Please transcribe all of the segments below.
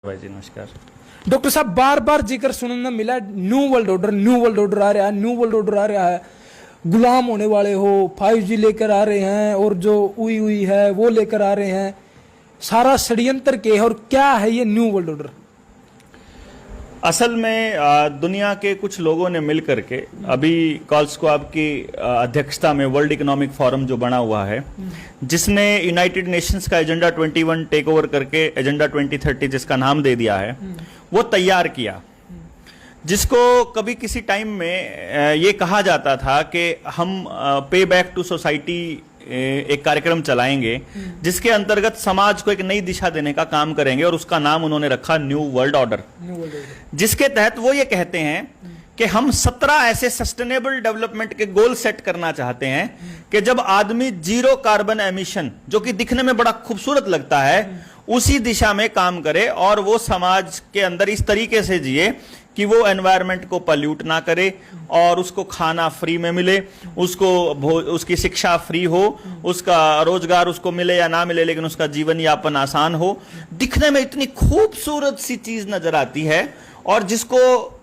भाई जी नमस्कार। डॉक्टर साहब बार बार जिक्र सुनने मिला new world order, new world order आ रहा है, न्यू वर्ल्ड ऑर्डर आ रहा है, गुलाम होने वाले हो, 5G लेकर आ रहे हैं और जो उई हुई है वो लेकर आ रहे हैं, सारा षड्यंत्र के है। और क्या है ये न्यू वर्ल्ड ऑर्डर? असल में दुनिया के कुछ लोगों ने मिल करके अभी कॉल्स को आपकी अध्यक्षता में वर्ल्ड इकोनॉमिक फोरम जो बना हुआ है, जिसने यूनाइटेड नेशंस का एजेंडा 21 टेक ओवर करके एजेंडा 2030 जिसका नाम दे दिया है, वो तैयार किया, जिसको कभी किसी टाइम में ये कहा जाता था कि हम पे बैक टू सोसाइटी एक कार्यक्रम चलाएंगे जिसके अंतर्गत समाज को एक नई दिशा देने का काम करेंगे, और उसका नाम उन्होंने रखा न्यू वर्ल्ड ऑर्डर, जिसके तहत वो ये कहते हैं कि हम 17 ऐसे सस्टेनेबल डेवलपमेंट के गोल सेट करना चाहते हैं कि जब आदमी जीरो कार्बन एमिशन, जो कि दिखने में बड़ा खूबसूरत लगता है, उसी दिशा में काम करे और वो समाज के अंदर इस तरीके से जिए कि वो एनवायरनमेंट को पल्यूट ना करे और उसको खाना फ्री में मिले, उसको उसकी शिक्षा फ्री हो, उसका रोजगार उसको मिले या ना मिले, लेकिन उसका जीवन यापन आसान हो। दिखने में इतनी खूबसूरत सी चीज नजर आती है, और जिसको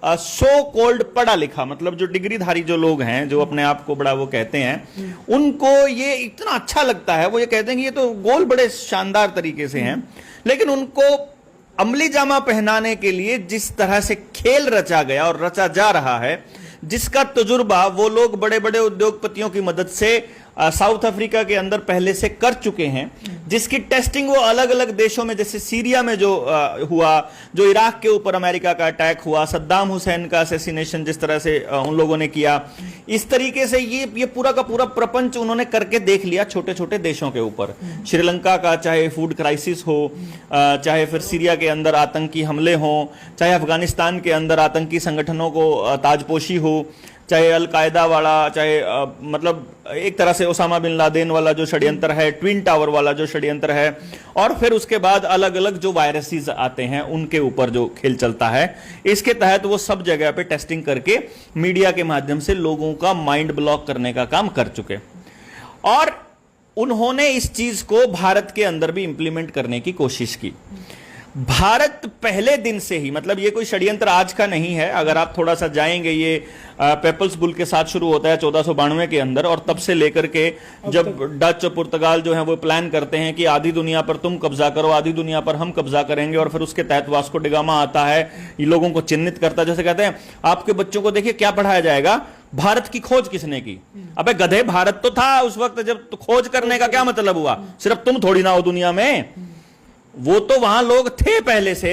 सो कॉल्ड पढ़ा लिखा, मतलब जो डिग्रीधारी जो लोग हैं, जो अपने आप को बड़ा वो कहते हैं, उनको ये इतना अच्छा लगता है। वो ये कहते हैं कि ये तो गोल बड़े शानदार तरीके से हैं, लेकिन उनको अमली जामा पहनाने के लिए जिस तरह से खेल रचा गया और रचा जा रहा है, जिसका तजुर्बा वो लोग बड़े बड़े उद्योगपतियों की मदद से साउथ अफ्रीका के अंदर पहले से कर चुके हैं, जिसकी टेस्टिंग वो अलग अलग देशों में, जैसे सीरिया में जो हुआ, जो इराक के ऊपर अमेरिका का अटैक हुआ, सद्दाम हुसैन का असैसिनेशन जिस तरह से उन लोगों ने किया, इस तरीके से ये पूरा का पूरा प्रपंच उन्होंने करके देख लिया छोटे छोटे देशों के ऊपर। श्रीलंका का चाहे फूड क्राइसिस हो, चाहे फिर सीरिया के अंदर आतंकी हमले हो, चाहे अफगानिस्तान के अंदर आतंकी संगठनों को ताजपोशी हो, चाहे अलकायदा वाला, चाहे मतलब एक तरह से ओसामा बिन लादेन वाला जो षड्यंत्र है, ट्विन टावर वाला जो षड्यंत्र है, और फिर उसके बाद अलग अलग जो वायरसेस आते हैं उनके ऊपर जो खेल चलता है, इसके तहत वो सब जगह पे टेस्टिंग करके मीडिया के माध्यम से लोगों का माइंड ब्लॉक करने का काम कर चुके। और उन्होंने इस चीज को भारत के अंदर भी इंप्लीमेंट करने की कोशिश की। भारत पहले दिन से ही, मतलब ये कोई षड्यंत्र आज का नहीं है, अगर आप थोड़ा सा जाएंगे, ये पेपल्स बुल के साथ शुरू होता है 1492 के अंदर, और तब से लेकर के जब डच और पुर्तगाल जो है वो प्लान करते हैं कि आधी दुनिया पर तुम कब्जा करो, आधी दुनिया पर हम कब्जा करेंगे, और फिर उसके तहत वास्को डी गामा आता है, ये लोगों को चिन्हित करता है। जैसे कहते हैं आपके बच्चों को देखिए क्या पढ़ाया जाएगा, भारत की खोज किसने की? अबे गधे, भारत तो था उस वक्त जब खोज करने का क्या मतलब हुआ? सिर्फ तुम थोड़ी ना हो दुनिया में, वो तो वहां लोग थे पहले से।